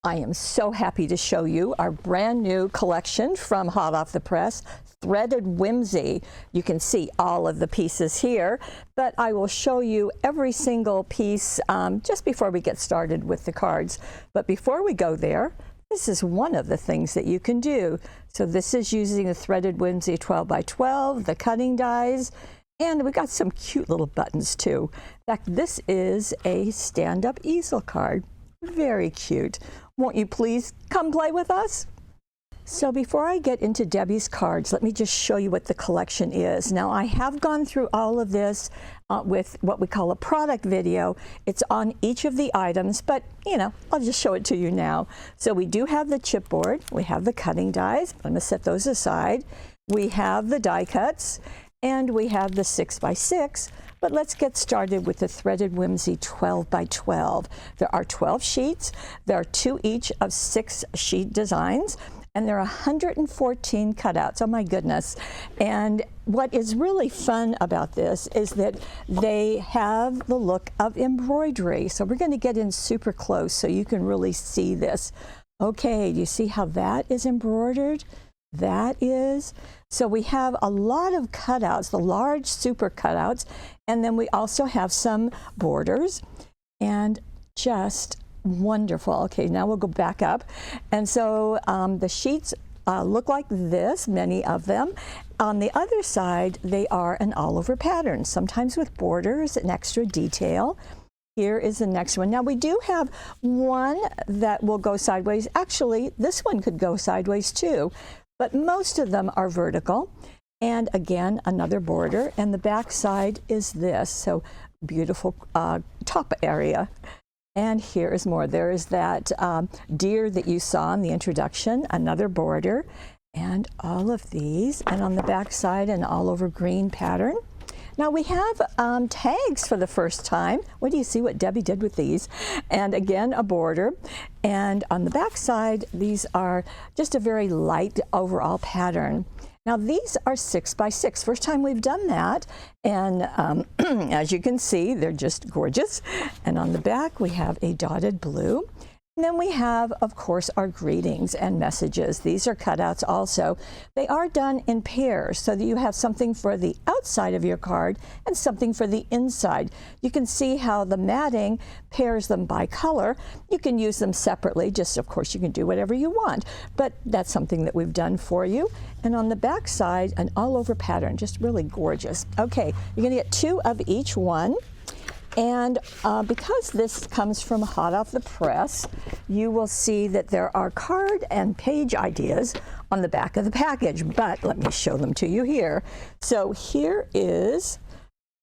I am so happy to show you our brand new collection from hot off the press, Threaded Whimsy. You can see all of the pieces here, but I will show you every single piece just before we get started with the cards. But before we go there, this is one of the things that you can do. So this is using the Threaded Whimsy 12 by 12, the cutting dies, and we got some cute little buttons too. In fact, this is a stand-up easel card. Very cute. Won't you please come play with us? So before I get into Debbie's cards, let me just show you what the collection is. Now, I have gone through all of this with what we call a product video. It's on each of the items, but you know, I'll just show it to you now. So we do have the chipboard, we have the cutting dies. I'm going to set those aside. We have the die cuts, and we have the 6 by 6. But let's get started with the Threaded Whimsy 12 by 12. There are 12 sheets. There are 2 each of 6 sheet designs, and there are 114 cutouts. Oh my goodness. And what is really fun about this is that they have the look of embroidery. So we're going to get in super close so you can really see this. Okay, do you see how that is embroidered? That is. So we have a lot of cutouts, the large super cutouts, and then we also have some borders, and just wonderful. Okay, now we'll go back up. And so the sheets look like this, many of them. On the other side, they are an all-over pattern, sometimes with borders and extra detail. Here is the next one. Now we do have one that will go sideways. Actually, this one could go sideways too, but most of them are vertical. And again, another border, and the back side is this. So beautiful top area. And here is more. There is that deer that you saw in the introduction, another border, and all of these. And on the back side, an all over green pattern. Now we have tags for the first time. What do you see what Debbie did with these? And again, a border. And on the back side, these are just a very light overall pattern. Now these are 6 by 6. First time we've done that. And as you can see, they're just gorgeous. And on the back, we have a dotted blue. And then we have, of course, our greetings and messages. These are cutouts also. They are done in pairs so that you have something for the outside of your card and something for the inside. You can see how the matting pairs them by color. You can use them separately, just of course you can do whatever you want, but that's something that we've done for you. And on the back side, an all-over pattern, just really gorgeous. Okay, you're gonna get 2 of each one. And because this comes from hot off the press, you will see that there are card and page ideas on the back of the package, but let me show them to you here. So here is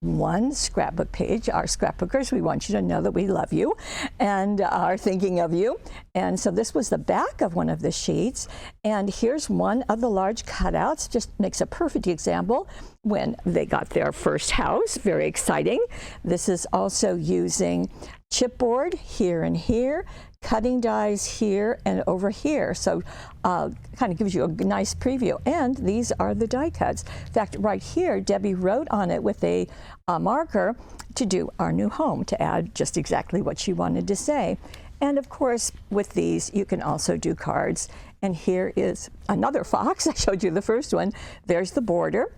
one scrapbook page. Our scrapbookers, we want you to know that we love you and are thinking of you. And so this was the back of one of the sheets. And here's one of the large cutouts. Just makes a perfect example when they got their first house. Very exciting. This is also using chipboard here and here, cutting dies here and over here. So kind of gives you a nice preview. And these are the die cuts. In fact, right here, Debbie wrote on it with a marker to do our new home, to add just exactly what she wanted to say. And of course, with these, you can also do cards. And here is another fox. I showed you the first one. There's the border.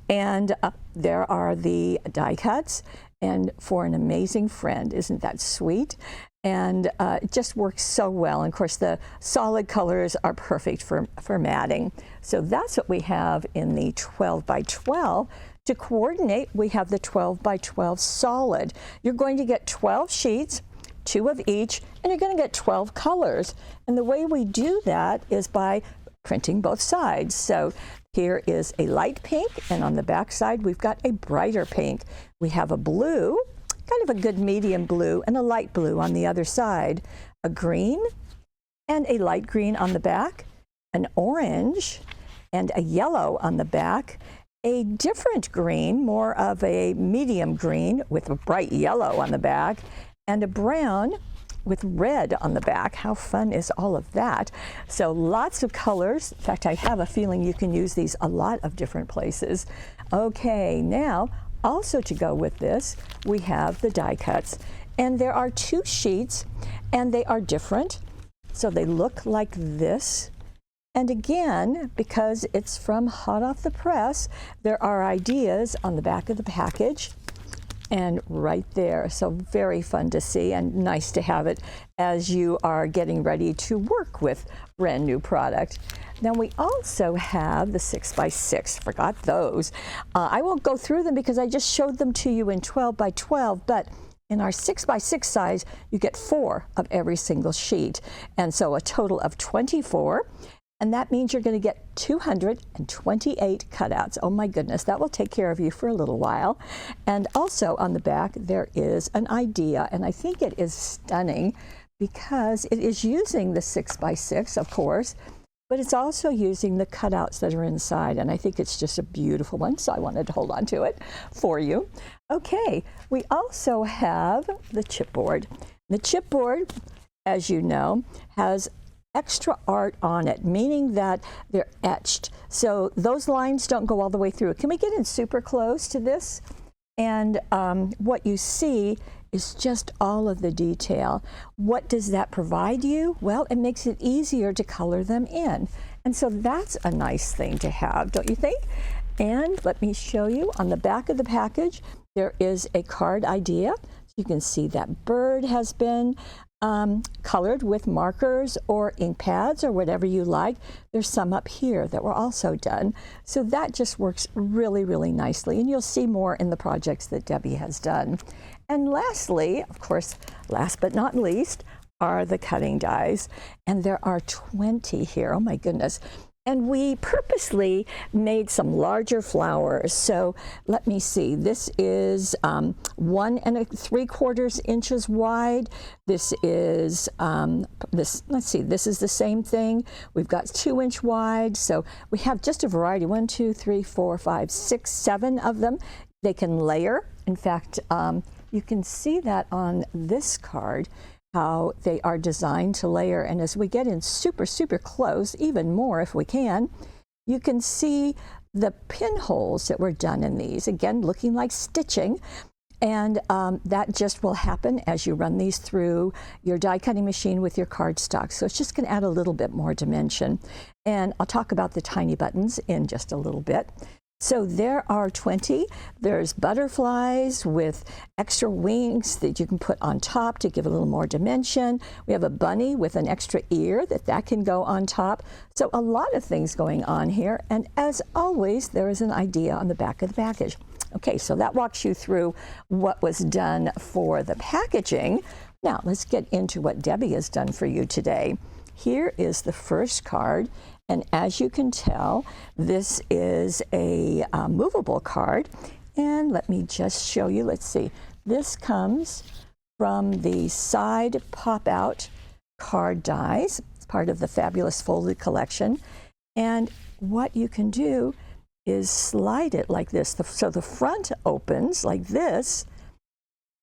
And there are the die cuts. And for an amazing friend, isn't that sweet? And it just works so well. And of course, the solid colors are perfect for matting. So that's what we have in the 12 by 12. To coordinate, we have the 12 by 12 solid. You're going to get 12 sheets, 2 of each, and you're going to get 12 colors. And the way we do that is by printing both sides. So here is a light pink, and on the back side, we've got a brighter pink. We have a blue, kind of a good medium blue, and a light blue on the other side. A green and a light green on the back, an orange and a yellow on the back, a different green, more of a medium green with a bright yellow on the back, and a brown with red on the back. How fun is all of that? So lots of colors. In fact, I have a feeling you can use these a lot of different places. Okay, now also to go with this, we have the die cuts. And there are 2 sheets, and they are different. So they look like this. And again, because it's from hot off the press, there are ideas on the back of the package and right there. So very fun to see and nice to have it as you are getting ready to work with brand new product. Then we also have the 6x6, forgot those. I won't go through them because I just showed them to you in 12x12, but in our 6x6 size, you get 4 of every single sheet. And so a total of 24. And that means you're going to get 228 cutouts. Oh my goodness, that will take care of you for a little while. And also on the back, there is an idea, and I think it is stunning because it is using the 6x6, of course, but it's also using the cutouts that are inside, and I think it's just a beautiful one, so I wanted to hold on to it for you. Okay, we also have the chipboard. The chipboard, as you know, has extra art on it, meaning that they're etched. So those lines don't go all the way through. Can we get in super close to this? And what you see is just all of the detail. What does that provide you? Well, it makes it easier to color them in. And so that's a nice thing to have, don't you think? And let me show you on the back of the package, there is a card idea. You can see that bird has been colored with markers or ink pads or whatever you like. There's some up here that were also done. So that just works really, really nicely. And you'll see more in the projects that Debbie has done. And lastly, of course, last but not least, are the cutting dies. And there are 20 here. Oh my goodness. And we purposely made some larger flowers. So let me see, this is 1 3/4 inches wide. This is, let's see, this is the same thing. We've got 2-inch wide. So we have just a variety, 1, 2, 3, 4, 5, 6, 7 of them. They can layer. In fact, you can see that on this card, how they are designed to layer. And as we get in super, super close, even more if we can, you can see the pinholes that were done in these, again, looking like stitching. And that just will happen as you run these through your die cutting machine with your cardstock. So it's just going to add a little bit more dimension. And I'll talk about the tiny buttons in just a little bit. So there are 20. There's butterflies with extra wings that you can put on top to give a little more dimension. We have a bunny with an extra ear that can go on top. So a lot of things going on here. And as always, there is an idea on the back of the package. Okay, so that walks you through what was done for the packaging. Now let's get into what Debbie has done for you today. Here is the first card. And as you can tell, this is a movable card. And let me just show you. Let's see. This comes from the side pop-out card dies. It's part of the Fabulous Folded collection. And what you can do is slide it like this. So the front opens like this,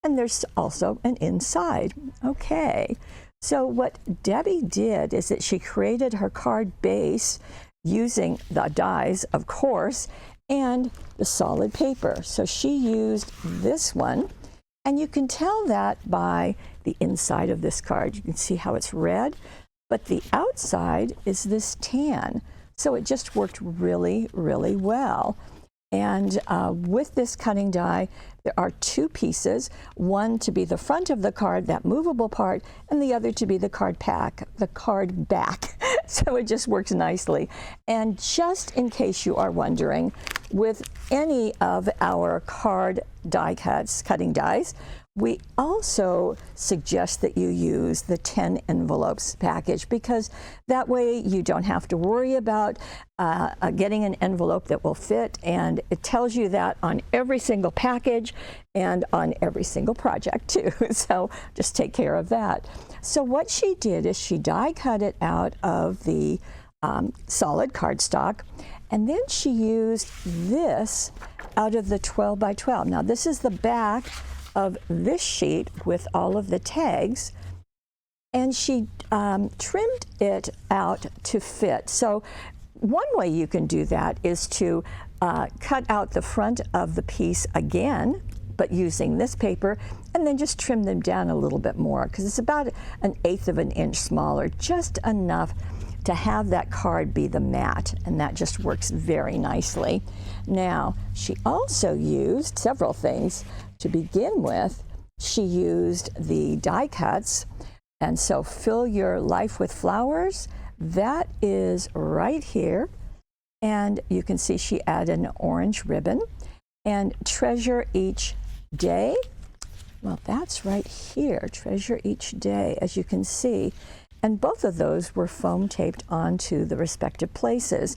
and there's also an inside. Okay. So what Debbie did is that she created her card base using the dies, of course, and the solid paper. So she used this one, and you can tell that by the inside of this card. You can see how it's red, but the outside is this tan. So it just worked really, really well. And with this cutting die, there are 2 pieces, one to be the front of the card, that movable part, and the other to be the card back. So it just works nicely. And just in case you are wondering, with any of our card die cutting dies, we also suggest that you use the 10 envelopes package, because that way you don't have to worry about getting an envelope that will fit, and it tells you that on every single package and on every single project too. So just take care of that. So what she did is she die cut it out of the solid cardstock, and then she used this out of the 12x12. Now this is the back of this sheet with all of the tags, and she trimmed it out to fit. So one way you can do that is to cut out the front of the piece again but using this paper, and then just trim them down a little bit more because it's about 1/8 of an inch smaller, just enough to have that card be the mat, and that just works very nicely. Now, she also used several things. To begin with, she used the die cuts, and so Fill Your Life with Flowers, that is right here, and you can see she added an orange ribbon. And Treasure Each Day, well, that's right here, Treasure Each Day, as you can see. And both of those were foam taped onto the respective places.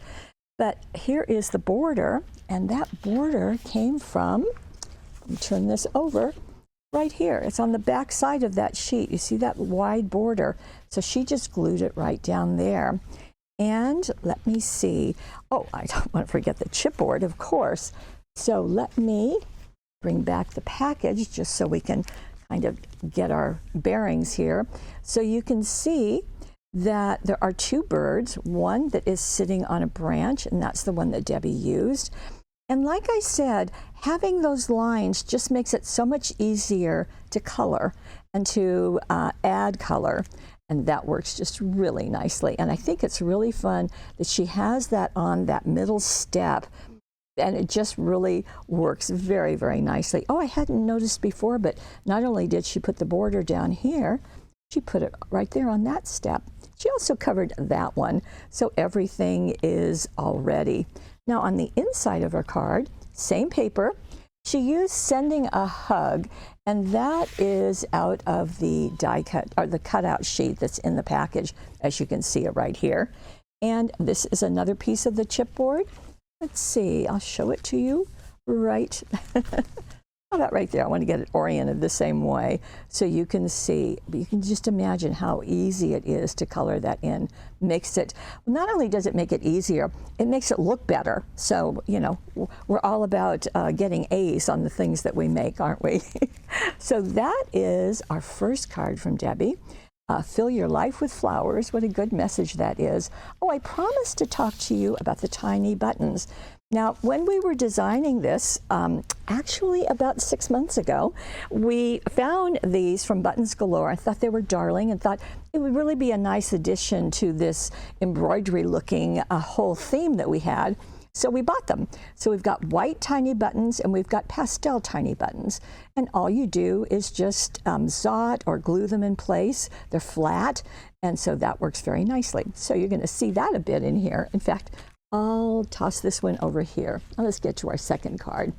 But here is the border, and that border came from, let me turn this over, right here. It's on the back side of that sheet. You see that wide border? So she just glued it right down there. And let me see. Oh, I don't want to forget the chipboard, of course. So let me bring back the package just so we can kind of get our bearings here. So you can see that there are two birds, one that is sitting on a branch, and that's the one that Debbie used. And like I said, having those lines just makes it so much easier to color and to add color. And that works just really nicely. And I think it's really fun that she has that on that middle step. And it just really works very, very nicely. Oh, I hadn't noticed before, but not only did she put the border down here, she put it right there on that step. She also covered that one, so everything is all ready. Now on the inside of her card, same paper, she used Sending a Hug, and that is out of the die cut, or the cutout sheet that's in the package, as you can see it right here. And this is another piece of the chipboard. Let's see, I'll show it to you right, how about right there? I want to get it oriented the same way so you can see, but you can just imagine how easy it is to color that in. Makes it, not only does it make it easier, it makes it look better. So, you know, we're all about getting A's on the things that we make, aren't we? So that is our first card from Debbie. Fill Your Life with Flowers. What a good message that is. Oh, I promised to talk to you about the tiny buttons. Now, when we were designing this, actually about 6 months ago, we found these from Buttons Galore. I thought they were darling and thought it would really be a nice addition to this embroidery-looking whole theme that we had. So we bought them. So we've got white tiny buttons and we've got pastel tiny buttons. And all you do is just saw it or glue them in place. They're flat, and so that works very nicely. So you're going to see that a bit in here. In fact, I'll toss this one over here. Now let's get to our second card.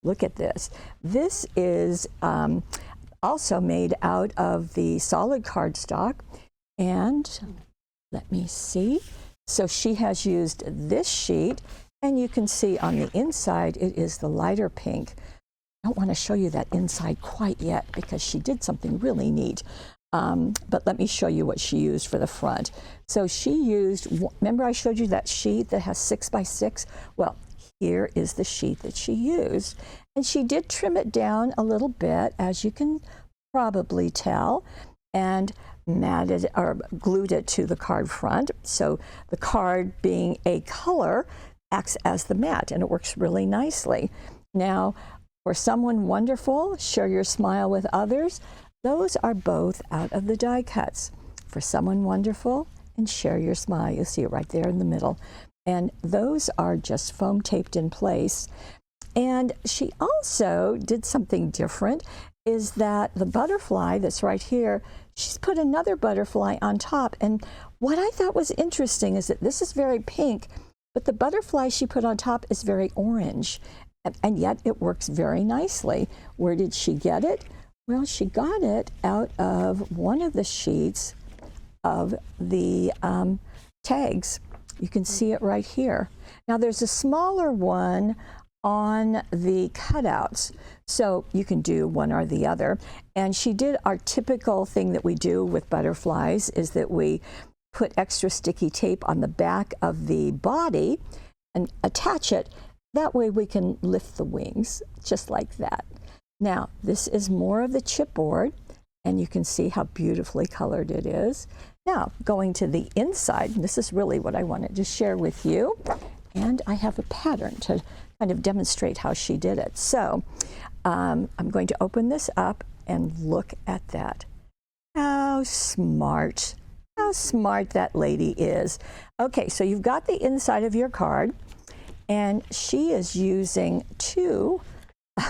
Look at this. This is also made out of the solid cardstock. And let me see. So she has used this sheet, and you can see on the inside it is the lighter pink. I don't want to show you that inside quite yet because she did something really neat. But let me show you what she used for the front. So she used, remember I showed you that sheet that has 6 by 6? Well, here is the sheet that she used. And she did trim it down a little bit, as you can probably tell, and matted or glued it to the card front. So the card, being a color, acts as the mat, and it works really nicely. Now, for Someone Wonderful, Share Your Smile with Others, those are both out of the die cuts. For Someone Wonderful and Share Your Smile, you'll see it right there in the middle. And those are just foam taped in place. And she also did something different, is that the butterfly that's right here, she's put another butterfly on top. And what I thought was interesting is that this is very pink, but the butterfly she put on top is very orange. And yet it works very nicely. Where did she get it? Well, she got it out of one of the sheets of the tags. You can see it right here. Now there's a smaller one on the cutouts, so you can do one or the other. And she did our typical thing that we do with butterflies, is that we put extra sticky tape on the back of the body and attach it. That way we can lift the wings, just like that. Now, this is more of the chipboard, and you can see how beautifully colored it is. Now, going to the inside, and this is really what I wanted to share with you, And I have a pattern to kind of demonstrate how she did it. So I'm going to open this up and look at that. How smart that lady is. Okay, so you've got the inside of your card, and she is using two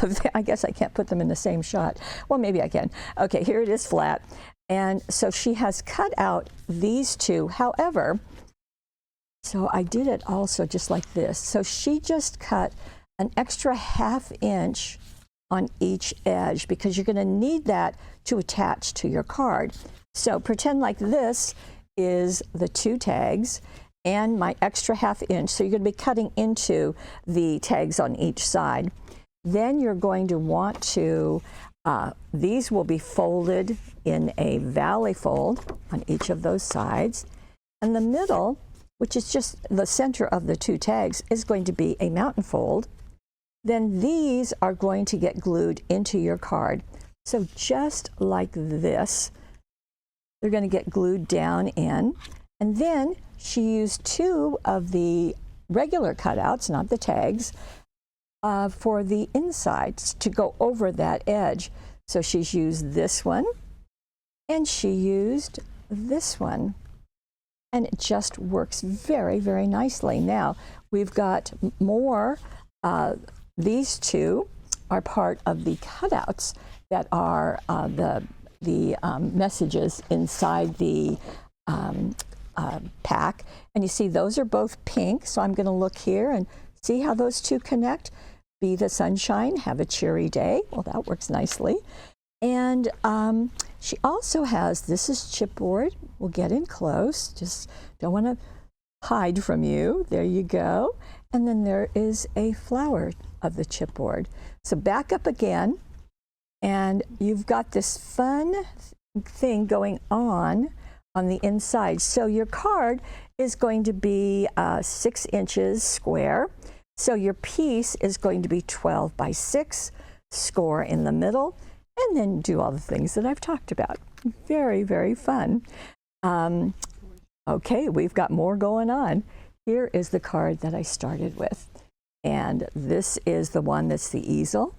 of the, I guess I can't put them in the same shot. Well, maybe I can. Okay, here it is flat. And so she has cut out these two. However, so I did it also just like this. So she just cut an extra ½ inch on each edge because you're going to need that to attach to your card. So pretend like this is the two tags and my extra ½ inch. So you're going to be cutting into the tags on each side. Then you're going to want to, these will be folded in a valley fold on each of those sides. And the middle, which is just the center of the two tags, is going to be a mountain fold. Then these are going to get glued into your card. So just like this, they're going to get glued down in. And then she used two of the regular cutouts, not the tags, for the insides to go over that edge. So she's used this one and she used this one. And it just works very, very nicely. Now, we've got more. These two are part of the cutouts that are the messages inside the pack. And you see those are both pink. So I'm going to look here and see how those two connect. Be the sunshine, have a cheery day. Well, that works nicely. And she also has, this is chipboard. We'll get in close. Just don't want to hide from you. There you go. And then there is a flower of the chipboard. So back up again. And you've got this fun thing going on the inside. So your card is going to be 6 inches square. So your piece is going to be 12 by 6, score in the middle, and then do all the things that I've talked about. Very, very fun. Okay, we've got more going on. Here is the card that I started with. And this is the one that's the easel.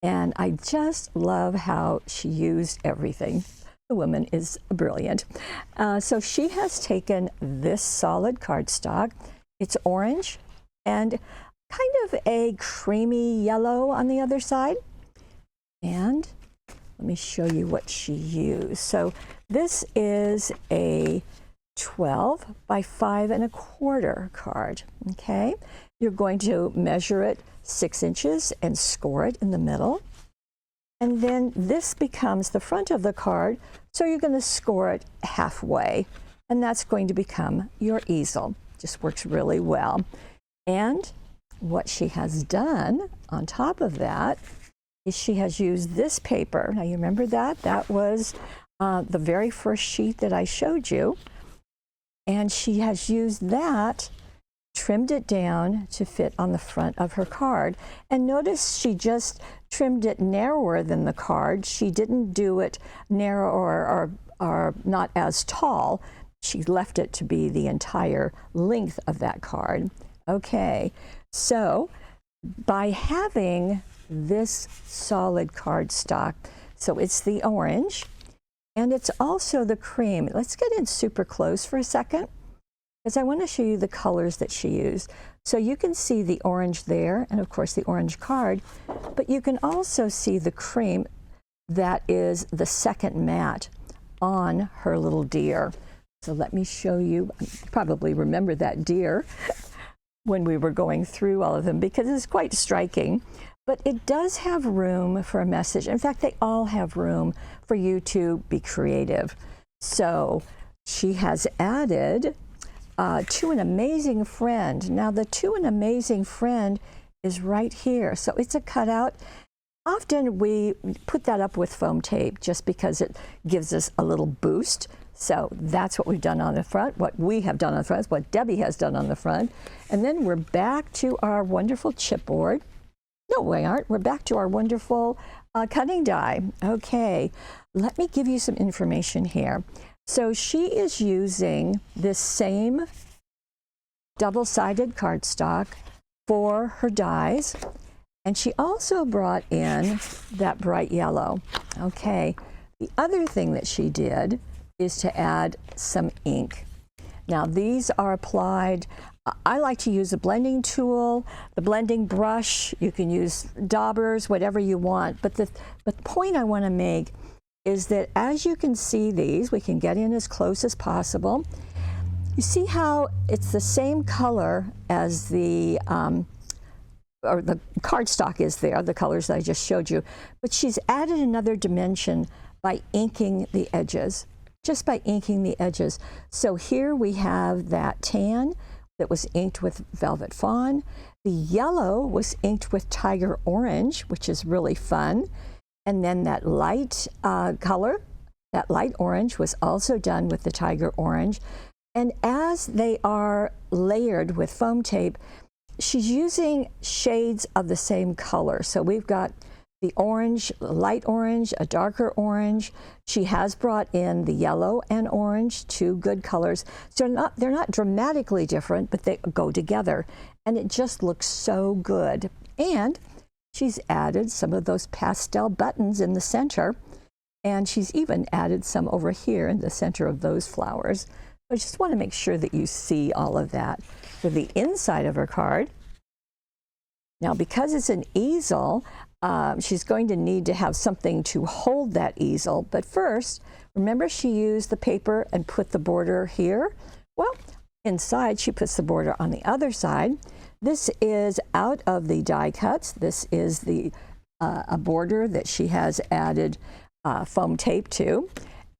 And I just love how she used everything. The woman is brilliant. So she has taken this solid cardstock. It's orange and kind of a creamy yellow on the other side. And let me show you what she used. So this is a 12 by 5 1/4 card, okay? You're going to measure it 6 inches and score it in the middle. And then this becomes the front of the card, so you're going to score it halfway. And that's going to become your easel. Just works really well. And what she has done on top of that is she has used this paper. Now you remember that? That was the very first sheet that I showed you. And she has used that, trimmed it down to fit on the front of her card. And notice she just trimmed it narrower than the card. She didn't do it narrow or not as tall. She left it to be the entire length of that card. Okay, so by having this solid cardstock, so it's the orange and it's also the cream. Let's get in super close for a second because I want to show you the colors that she used. So you can see the orange there and of course the orange card, but you can also see the cream that is the second mat on her little deer. So let me show you. You probably remember that deer when we were going through all of them because it's quite striking. But it does have room for a message. In fact, they all have room for you to be creative. So she has added To an Amazing Friend. Now the To an Amazing Friend is right here. So it's a cutout. Often we put that up with foam tape just because it gives us a little boost. So that's what we've done on the front, what we have done on the front, what Debbie has done on the front. And then we're back to our wonderful chipboard. No, we aren't. We're back to our wonderful cutting die. Okay, let me give you some information here. So she is using this same double-sided cardstock for her dies. And she also brought in that bright yellow. Okay, the other thing that she did is to add some ink. Now these are applied, I like to use a blending tool, the blending brush, you can use daubers, whatever you want. But the point I want to make is that as you can see these, we can get in as close as possible. You see how it's the same color as the cardstock is there, the colors that I just showed you, but she's added another dimension by inking the edges, just by inking the edges. So here we have that tan that was inked with Velvet Fawn. The yellow was inked with Tiger Orange, which is really fun. And then that light color, that light orange, was also done with the Tiger Orange. And as they are layered with foam tape, she's using shades of the same color. So we've got the orange, light orange, a darker orange. She has brought in the yellow and orange, two good colors. So they're not dramatically different, but they go together. And it just looks so good. And she's added some of those pastel buttons in the center. And she's even added some over here in the center of those flowers. I just want to make sure that you see all of that. For the inside of her card, now because it's an easel, she's going to need to have something to hold that easel. But first, remember she used the paper and put the border here? Well, inside she puts the border on the other side. This is out of the die cuts. This is a border that she has added foam tape to.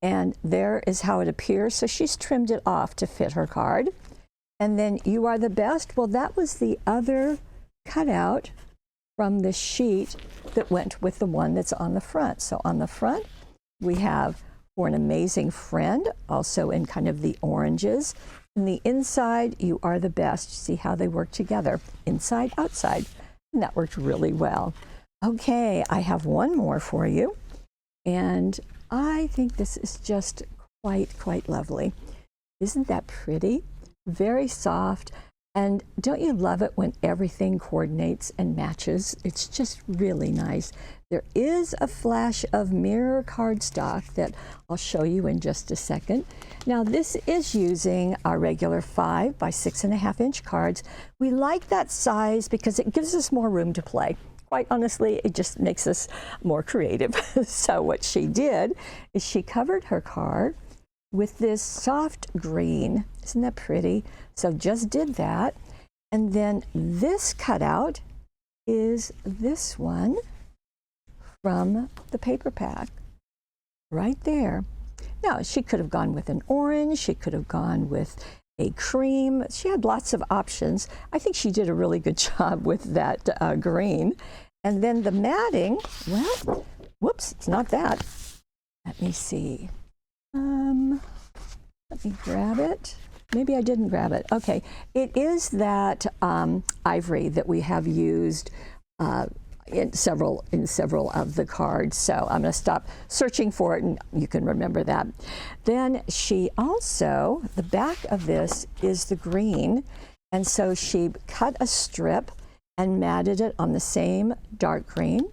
And there is how it appears. So she's trimmed it off to fit her card. And then You Are the Best. Well, that was the other cutout from the sheet that went with the one that's on the front. So on the front, we have For an Amazing Friend, also in kind of the oranges. And the inside, You Are the Best. See how they work together, inside, outside. And that worked really well. Okay, I have one more for you. And I think this is just quite lovely. Isn't that pretty? Very soft. And don't you love it when everything coordinates and matches? It's just really nice. There is a flash of mirror cardstock that I'll show you in just a second. Now this is using our regular 5 by 6.5 inch cards. We like that size because it gives us more room to play. Quite honestly, it just makes us more creative. So what she did is she covered her card with this soft green. Isn't that pretty? So just did that. And then this cutout is this one from the paper pack right there. Now, she could have gone with an orange. She could have gone with a cream. She had lots of options. I think she did a really good job with that green. And then the matting, well, whoops, it's not that. Let me see. Let me grab it. Maybe I didn't grab it. Okay, it is that ivory that we have used in several of the cards. So I'm going to stop searching for it, and you can remember that. Then she also, the back of this is the green, and so she cut a strip and matted it on the same dark green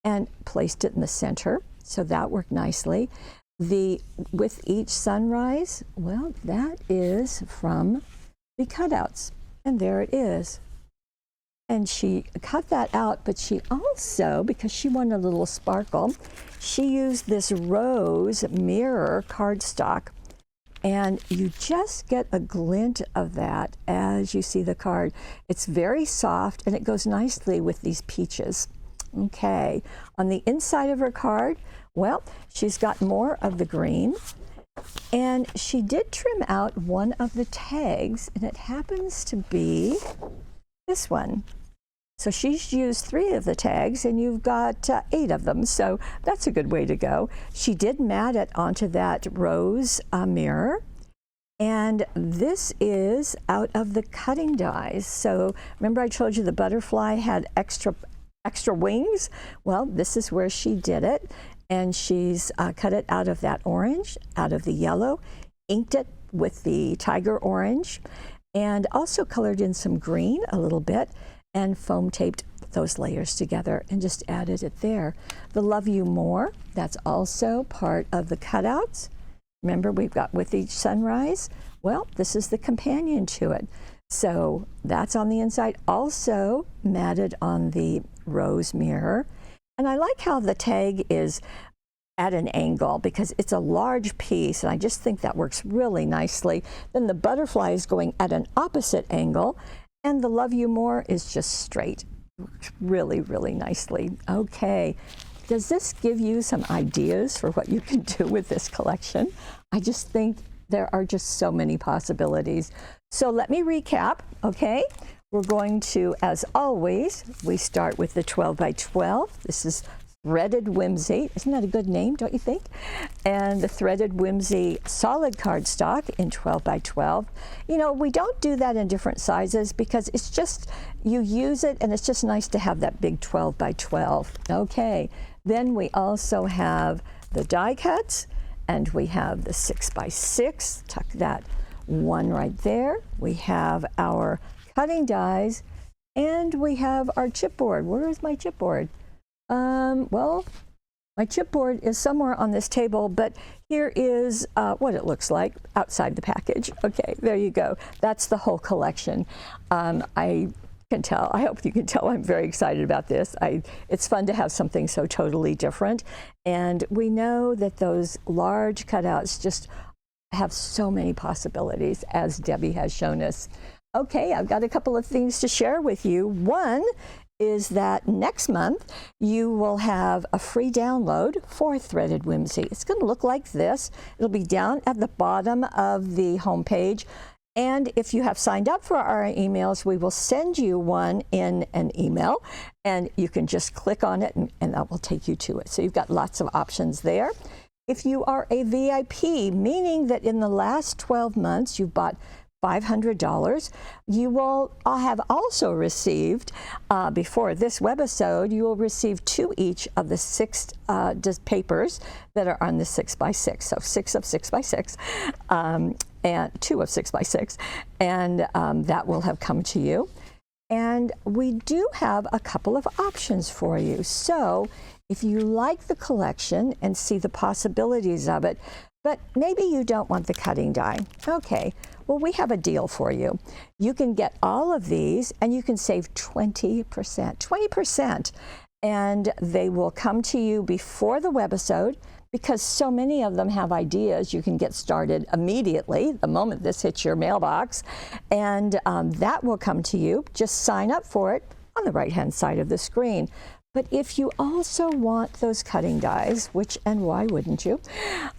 and placed it in the center. So that worked nicely. With each sunrise, well, that is from the cutouts, and there it is. And she cut that out, but she also, because she wanted a little sparkle, she used this rose mirror cardstock, and you just get a glint of that as you see the card. It's very soft, and it goes nicely with these peaches. Okay, on the inside of her card, well, she's got more of the green, and she did trim out one of the tags, and it happens to be this one. So she's used 3 of the tags, and you've got 8 of them, so that's a good way to go. She did mat it onto that rose mirror, and this is out of the cutting dies. So remember I told you the butterfly had extra wings? Well, this is where she did it. And she's cut it out of that orange, out of the yellow, inked it with the tiger orange, and also colored in some green a little bit and foam taped those layers together and just added it there. The Love You More, that's also part of the cutouts. Remember, we've got With Each Sunrise. Well, this is the companion to it. So that's on the inside, also matted on the rose mirror. And I like how the tag is at an angle because it's a large piece, and I just think that works really nicely. Then the butterfly is going at an opposite angle, and the Love You More is just straight. Works really, really nicely. Okay, does this give you some ideas for what you can do with this collection? I just think there are just so many possibilities. So let me recap, okay? We're going to, as always, we start with the 12 by 12. This is Threaded Whimsy. Isn't that a good name, don't you think? And the Threaded Whimsy solid cardstock in 12 by 12. You know, we don't do that in different sizes because it's just, you use it and it's just nice to have that big 12 by 12. Okay, then we also have the die cuts, and we have the 6 by 6. Tuck that one right there. We have our cutting dies, and we have our chipboard. Where is my chipboard? Well, my chipboard is somewhere on this table, but here is what it looks like outside the package. Okay, there you go. That's the whole collection. I can tell, I hope you can tell I'm very excited about this. It's fun to have something so totally different. And we know that those large cutouts just have so many possibilities, as Debbie has shown us. Okay, I've got a couple of things to share with you. One is that next month you will have a free download for Threaded Whimsy. It's going to look like this. It'll be down at the bottom of the homepage. And if you have signed up for our emails, we will send you one in an email, and you can just click on it and that will take you to it. So you've got lots of options there. If you are a VIP, meaning that in the last 12 months you've bought $500, you will have also received, before this webisode, you will receive 2 each of the 6 papers that are on the 6 by 6. So 6 of 6 by 6, and 2 of 6 by 6, and that will have come to you. And we do have a couple of options for you. So if you like the collection and see the possibilities of it, but maybe you don't want the cutting die, okay, well, we have a deal for you. You can get all of these and you can save 20%, and they will come to you before the webisode. Because so many of them have ideas, you can get started immediately the moment this hits your mailbox, and that will come to you. Just sign up for it on the right-hand side of the screen. But if you also want those cutting dies, which, and why wouldn't you,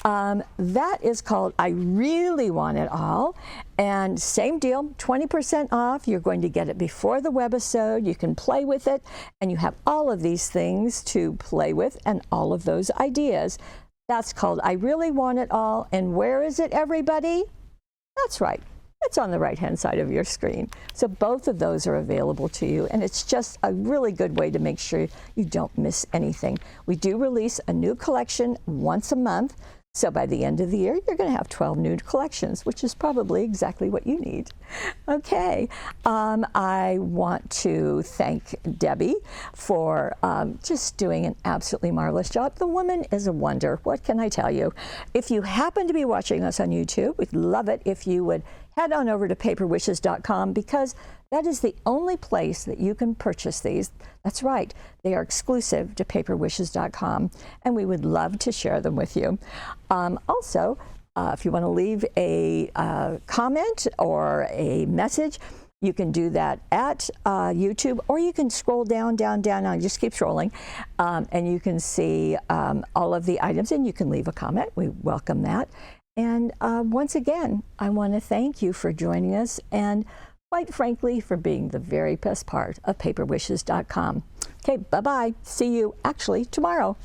that is called I Really Want It All. And same deal, 20% off. You're going to get it before the webisode. You can play with it, and you have all of these things to play with and all of those ideas. That's called I Really Want It All. And where is it, everybody? That's right. It's on the right-hand side of your screen. So both of those are available to you, and it's just a really good way to make sure you don't miss anything. We do release a new collection once a month, so by the end of the year, you're going to have 12 new collections, which is probably exactly what you need. Okay, I want to thank Debbie for just doing an absolutely marvelous job. The woman is a wonder. What can I tell you? If you happen to be watching us on YouTube, we'd love it if you would head on over to paperwishes.com, because that is the only place that you can purchase these. That's right, they are exclusive to paperwishes.com, and we would love to share them with you. Also, if you want to leave a comment or a message, you can do that at YouTube, or you can scroll down, just keep scrolling, and you can see all of the items, and you can leave a comment. We welcome that. And once again, I want to thank you for joining us, and quite frankly, for being the very best part of paperwishes.com. Okay, bye-bye. See you actually tomorrow.